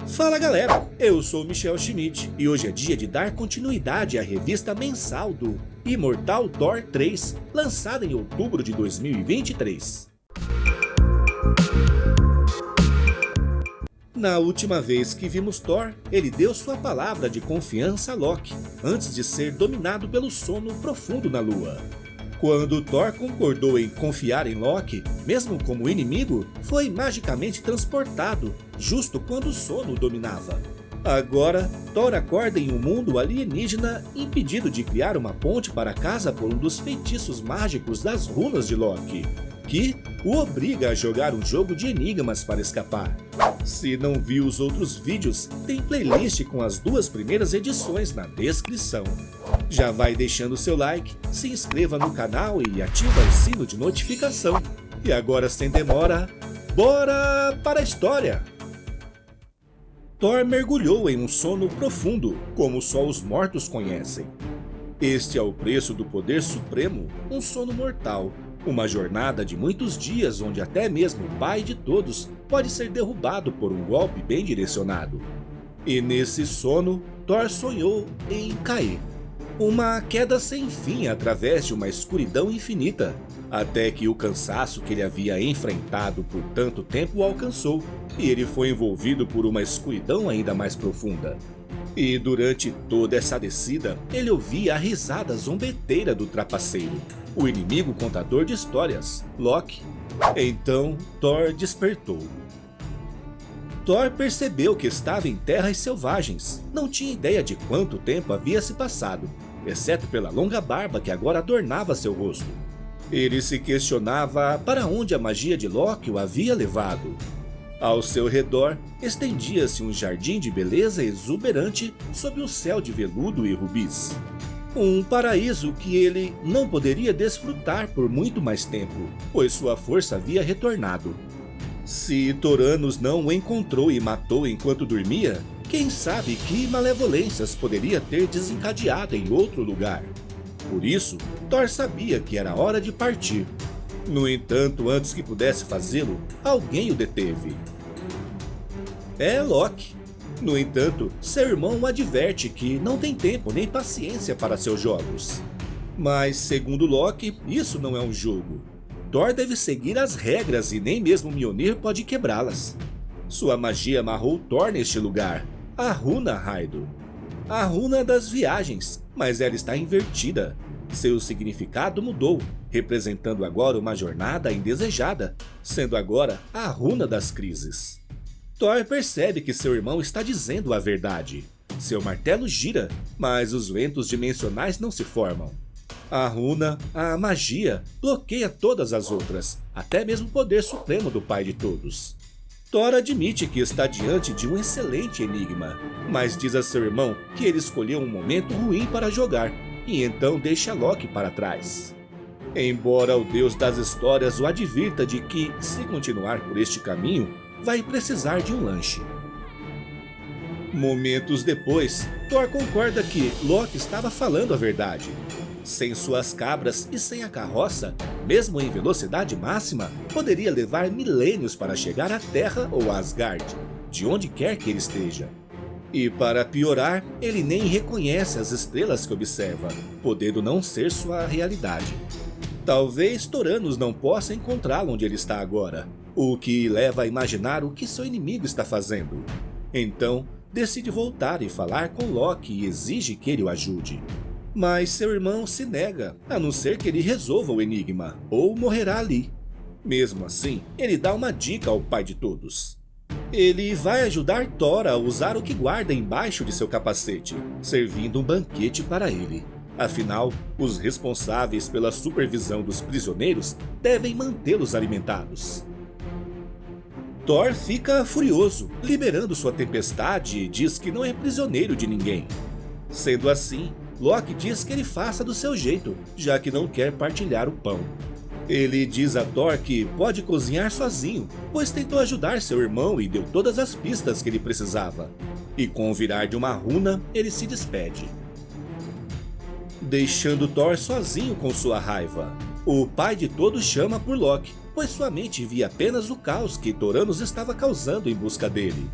Fala galera, eu sou o Michel Schmidt e hoje é dia de dar continuidade à revista mensal do Imortal Thor 3, lançada em outubro de 2023. Na última vez que vimos Thor, ele deu sua palavra de confiança a Loki, antes de ser dominado pelo sono profundo na lua. Quando Thor concordou em confiar em Loki, mesmo como inimigo, foi magicamente transportado, justo quando o sono o dominava. Agora, Thor acorda em um mundo alienígena, impedido de criar uma ponte para casa por um dos feitiços mágicos das runas de Loki, que o obriga a jogar um jogo de enigmas para escapar. Se não viu os outros vídeos, tem playlist com as duas primeiras edições na descrição. Já vai deixando seu like, se inscreva no canal e ativa o sino de notificação. E agora, sem demora, bora para a história! Thor mergulhou em um sono profundo, como só os mortos conhecem. Este é o preço do poder supremo, um sono mortal. Uma jornada de muitos dias onde até mesmo o pai de todos pode ser derrubado por um golpe bem direcionado. E nesse sono, Thor sonhou em cair. Uma queda sem fim através de uma escuridão infinita, até que o cansaço que ele havia enfrentado por tanto tempo o alcançou, e ele foi envolvido por uma escuridão ainda mais profunda. E durante toda essa descida, ele ouvia a risada zombeteira do trapaceiro, o inimigo contador de histórias, Loki. Então, Thor despertou. Thor percebeu que estava em terras selvagens, não tinha ideia de quanto tempo havia se passado, exceto pela longa barba que agora adornava seu rosto. Ele se questionava para onde a magia de Loki o havia levado. Ao seu redor, estendia-se um jardim de beleza exuberante sob um céu de veludo e rubis. Um paraíso que ele não poderia desfrutar por muito mais tempo, pois sua força havia retornado. Se Thoranos não o encontrou e matou enquanto dormia, quem sabe que malevolências poderia ter desencadeado em outro lugar. Por isso, Thor sabia que era hora de partir. No entanto, antes que pudesse fazê-lo, alguém o deteve. É Loki. No entanto, seu irmão o adverte que não tem tempo nem paciência para seus jogos. Mas, segundo Loki, isso não é um jogo. Thor deve seguir as regras e nem mesmo Mjolnir pode quebrá-las. Sua magia amarrou Thor neste lugar, a Runa Raidor. A runa das viagens, mas ela está invertida. Seu significado mudou, representando agora uma jornada indesejada, sendo agora a runa das crises. Thor percebe que seu irmão está dizendo a verdade. Seu martelo gira, mas os ventos dimensionais não se formam. A runa, a magia, bloqueia todas as outras, até mesmo o poder supremo do pai de todos. Thor admite que está diante de um excelente enigma, mas diz a seu irmão que ele escolheu um momento ruim para jogar, e então deixa Loki para trás. Embora o deus das histórias o advirta de que, se continuar por este caminho, vai precisar de um lanche. Momentos depois, Thor concorda que Loki estava falando a verdade. Sem suas cabras e sem a carroça, mesmo em velocidade máxima, poderia levar milênios para chegar à Terra ou a Asgard, de onde quer que ele esteja. E para piorar, ele nem reconhece as estrelas que observa, podendo não ser sua realidade. Talvez Thoranos não possa encontrá-lo onde ele está agora, o que leva a imaginar o que seu inimigo está fazendo. Então, decide voltar e falar com Loki e exige que ele o ajude. Mas seu irmão se nega, a não ser que ele resolva o enigma, ou morrerá ali. Mesmo assim, ele dá uma dica ao pai de todos. Ele vai ajudar Thor a usar o que guarda embaixo de seu capacete, servindo um banquete para ele. Afinal, os responsáveis pela supervisão dos prisioneiros devem mantê-los alimentados. Thor fica furioso, liberando sua tempestade e diz que não é prisioneiro de ninguém. Sendo assim, Loki diz que ele faça do seu jeito, já que não quer partilhar o pão. Ele diz a Thor que pode cozinhar sozinho, pois tentou ajudar seu irmão e deu todas as pistas que ele precisava. E com o virar de uma runa, ele se despede. Deixando Thor sozinho com sua raiva, o pai de todos chama por Loki, pois sua mente via apenas o caos que Thoranos estava causando em busca dele.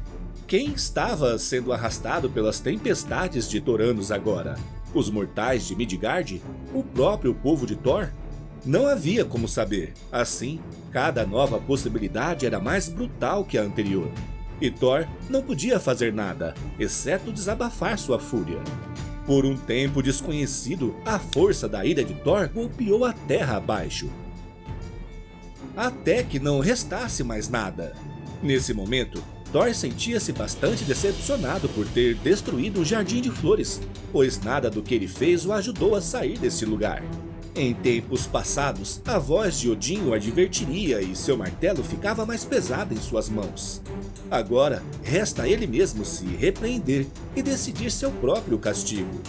Quem estava sendo arrastado pelas tempestades de Toranos agora? Os mortais de Midgard? O próprio povo de Thor? Não havia como saber. Assim, cada nova possibilidade era mais brutal que a anterior. E Thor não podia fazer nada, exceto desabafar sua fúria. Por um tempo desconhecido, a força da ira de Thor golpeou a terra abaixo, até que não restasse mais nada. Nesse momento, Thor sentia-se bastante decepcionado por ter destruído o Jardim de Flores, pois nada do que ele fez o ajudou a sair desse lugar. Em tempos passados, a voz de Odin o advertiria e seu martelo ficava mais pesado em suas mãos. Agora, resta a ele mesmo se repreender e decidir seu próprio castigo.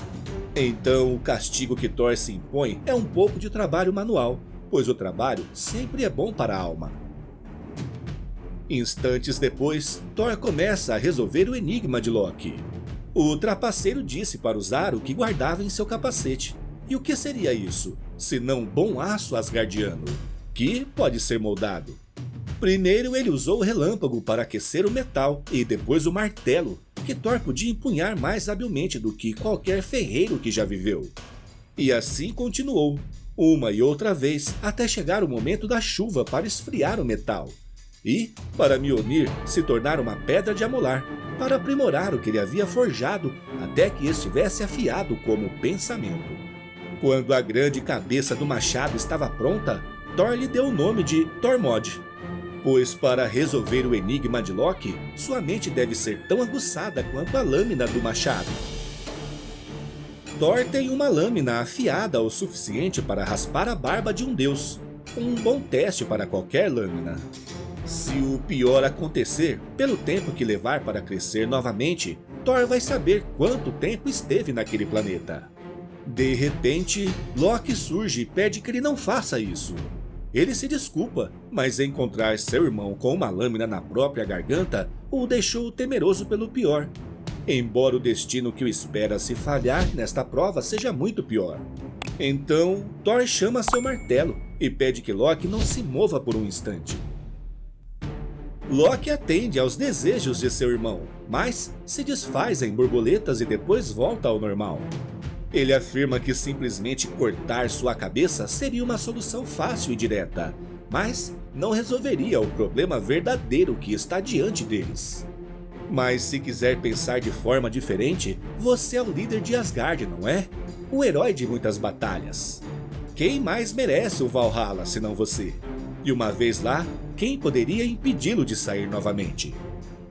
Então, o castigo que Thor se impõe é um pouco de trabalho manual, pois o trabalho sempre é bom para a alma. Instantes depois, Thor começa a resolver o enigma de Loki. O trapaceiro disse para usar o que guardava em seu capacete. E o que seria isso, se não bom aço asgardiano, que pode ser moldado? Primeiro ele usou o relâmpago para aquecer o metal e depois o martelo, que Thor podia empunhar mais habilmente do que qualquer ferreiro que já viveu. E assim continuou, uma e outra vez, até chegar o momento da chuva para esfriar o metal. E, para Mjolnir se tornar uma pedra de amolar, para aprimorar o que ele havia forjado até que estivesse afiado como pensamento. Quando a grande cabeça do machado estava pronta, Thor lhe deu o nome de Tormod, pois para resolver o enigma de Loki, sua mente deve ser tão aguçada quanto a lâmina do machado. Thor tem uma lâmina afiada o suficiente para raspar a barba de um deus, um bom teste para qualquer lâmina. Se o pior acontecer, pelo tempo que levar para crescer novamente, Thor vai saber quanto tempo esteve naquele planeta. De repente, Loki surge e pede que ele não faça isso. Ele se desculpa, mas encontrar seu irmão com uma lâmina na própria garganta o deixou temeroso pelo pior. Embora o destino que o espera se falhar nesta prova seja muito pior. Então, Thor chama seu martelo e pede que Loki não se mova por um instante. Loki atende aos desejos de seu irmão, mas se desfaz em borboletas e depois volta ao normal. Ele afirma que simplesmente cortar sua cabeça seria uma solução fácil e direta, mas não resolveria o problema verdadeiro que está diante deles. Mas se quiser pensar de forma diferente, você é o líder de Asgard, não é? O herói de muitas batalhas. Quem mais merece o Valhalla senão você? E uma vez lá, quem poderia impedi-lo de sair novamente?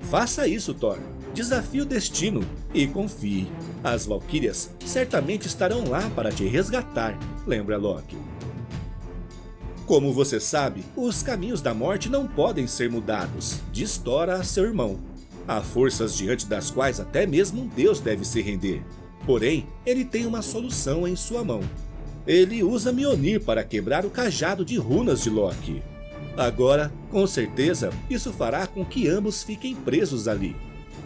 Faça isso, Thor. Desafie o destino e confie. As Valquírias certamente estarão lá para te resgatar, lembra Loki. Como você sabe, os caminhos da morte não podem ser mudados, diz Thor a seu irmão. Há forças diante das quais até mesmo um deus deve se render. Porém, ele tem uma solução em sua mão. Ele usa Mjolnir para quebrar o cajado de runas de Loki. Agora, com certeza, isso fará com que ambos fiquem presos ali.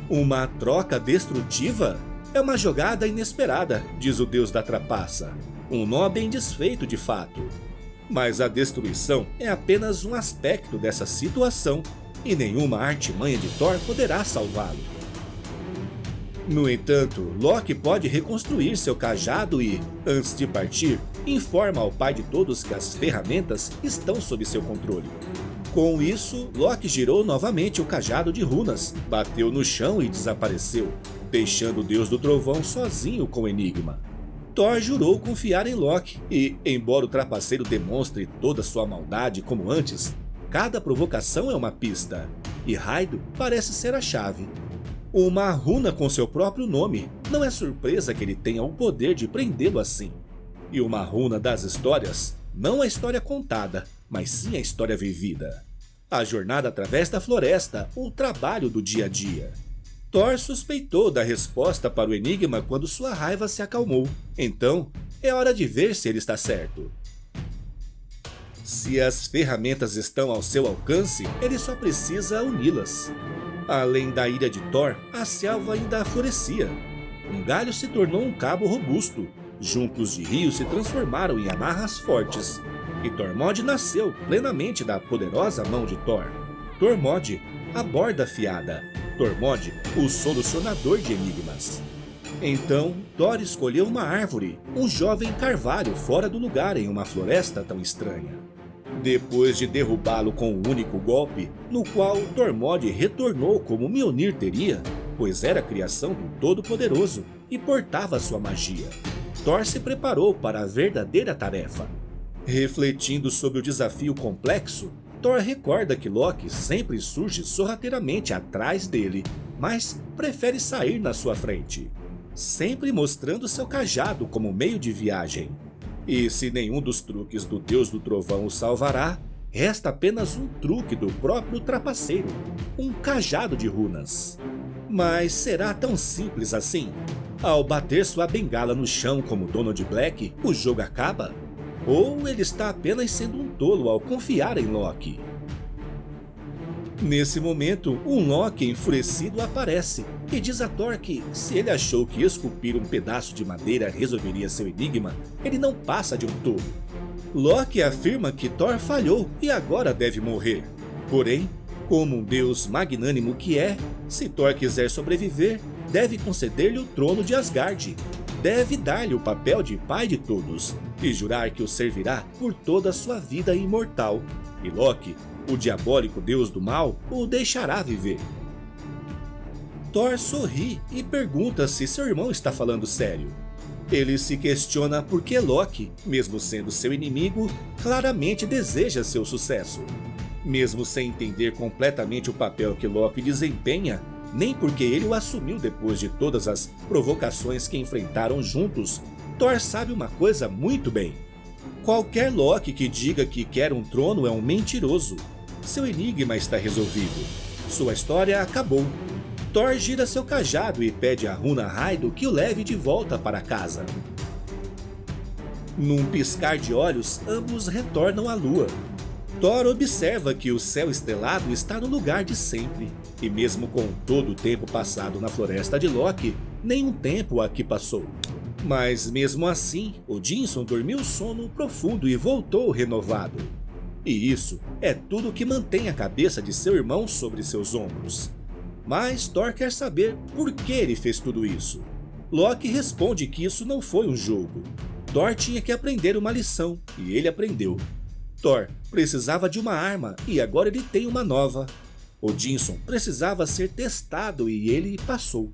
Uma troca destrutiva? É uma jogada inesperada, diz o deus da trapaça. Um nó bem desfeito de fato. Mas a destruição é apenas um aspecto dessa situação e nenhuma artimanha de Thor poderá salvá-lo. No entanto, Loki pode reconstruir seu cajado e, antes de partir, informa ao pai de todos que as ferramentas estão sob seu controle. Com isso, Loki girou novamente o cajado de runas, bateu no chão e desapareceu, deixando o deus do trovão sozinho com o enigma. Thor jurou confiar em Loki e, embora o trapaceiro demonstre toda sua maldade como antes, cada provocação é uma pista, e Raido parece ser a chave. Uma runa com seu próprio nome, não é surpresa que ele tenha o poder de prendê-lo assim. E uma runa das histórias, não a história contada, mas sim a história vivida. A jornada através da floresta, o trabalho do dia a dia. Thor suspeitou da resposta para o enigma quando sua raiva se acalmou, então é hora de ver se ele está certo. Se as ferramentas estão ao seu alcance, ele só precisa uni-las. Além da ira de Thor, a selva ainda florescia. Um galho se tornou um cabo robusto, juncos de rio se transformaram em amarras fortes, e Tormod nasceu plenamente da poderosa mão de Thor. Tormod, a borda afiada. Tormod, o solucionador de enigmas. Então, Thor escolheu uma árvore, um jovem carvalho fora do lugar em uma floresta tão estranha. Depois de derrubá-lo com um único golpe, no qual Tormod retornou como Mjolnir teria, pois era a criação do Todo-Poderoso e portava sua magia, Thor se preparou para a verdadeira tarefa. Refletindo sobre o desafio complexo, Thor recorda que Loki sempre surge sorrateiramente atrás dele, mas prefere sair na sua frente, sempre mostrando seu cajado como meio de viagem. E se nenhum dos truques do Deus do Trovão o salvará, resta apenas um truque do próprio trapaceiro, um cajado de runas. Mas será tão simples assim? Ao bater sua bengala no chão como Donald Black, o jogo acaba? Ou ele está apenas sendo um tolo ao confiar em Loki? Nesse momento, um Loki enfurecido aparece e diz a Thor que, se ele achou que esculpir um pedaço de madeira resolveria seu enigma, ele não passa de um tolo. Loki afirma que Thor falhou e agora deve morrer. Porém, como um deus magnânimo que é, se Thor quiser sobreviver, deve conceder-lhe o trono de Asgard. Deve dar-lhe o papel de pai de todos e jurar que o servirá por toda a sua vida imortal. E Loki, o diabólico deus do mal, o deixará viver. Thor sorri e pergunta se seu irmão está falando sério. Ele se questiona por que Loki, mesmo sendo seu inimigo, claramente deseja seu sucesso. Mesmo sem entender completamente o papel que Loki desempenha, nem porque ele o assumiu depois de todas as provocações que enfrentaram juntos, Thor sabe uma coisa muito bem. Qualquer Loki que diga que quer um trono é um mentiroso. Seu enigma está resolvido. Sua história acabou. Thor gira seu cajado e pede a runa Raido que o leve de volta para casa. Num piscar de olhos, ambos retornam à lua. Thor observa que o céu estrelado está no lugar de sempre, e mesmo com todo o tempo passado na floresta de Loki, nenhum tempo aqui passou. Mas mesmo assim, Odinson dormiu sono profundo e voltou renovado. E isso é tudo que mantém a cabeça de seu irmão sobre seus ombros. Mas Thor quer saber por que ele fez tudo isso. Loki responde que isso não foi um jogo. Thor tinha que aprender uma lição, e ele aprendeu. Thor precisava de uma arma, e agora ele tem uma nova. Odinson precisava ser testado, e ele passou.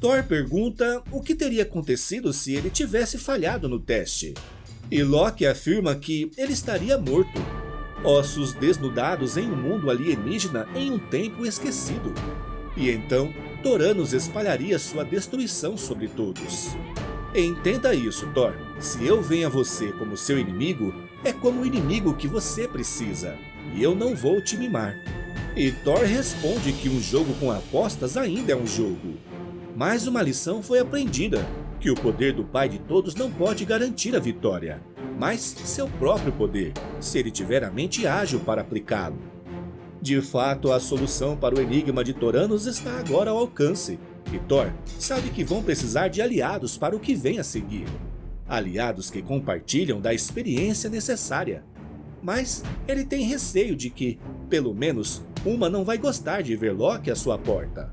Thor pergunta o que teria acontecido se ele tivesse falhado no teste. E Loki afirma que ele estaria morto. Ossos desnudados em um mundo alienígena em um tempo esquecido. E então, Thoranos espalharia sua destruição sobre todos. Entenda isso, Thor. Se eu venho a você como seu inimigo, é como o inimigo que você precisa. E eu não vou te mimar. E Thor responde que um jogo com apostas ainda é um jogo. Mas uma lição foi aprendida, que o poder do Pai de Todos não pode garantir a vitória, mas seu próprio poder, se ele tiver a mente ágil para aplicá-lo. De fato, a solução para o enigma de Thoranos está agora ao alcance, e Thor sabe que vão precisar de aliados para o que vem a seguir. Aliados que compartilham da experiência necessária. Mas ele tem receio de que, pelo menos, uma não vai gostar de ver Loki à sua porta.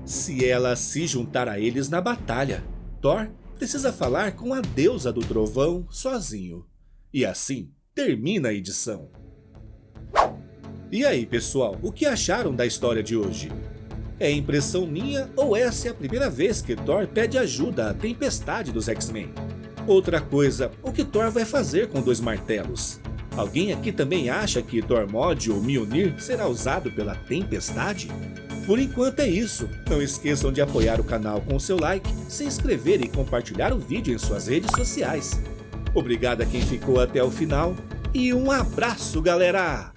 Se ela se juntar a eles na batalha, Thor precisa falar com a deusa do trovão sozinho. E assim termina a edição. E aí, pessoal, o que acharam da história de hoje? É impressão minha ou essa é a primeira vez que Thor pede ajuda à Tempestade dos X-Men? Outra coisa, o que Thor vai fazer com 2 martelos? Alguém aqui também acha que Tormod ou Mjolnir será usado pela Tempestade? Por enquanto é isso, não esqueçam de apoiar o canal com o seu like, se inscrever e compartilhar o vídeo em suas redes sociais. Obrigado a quem ficou até o final e um abraço, galera!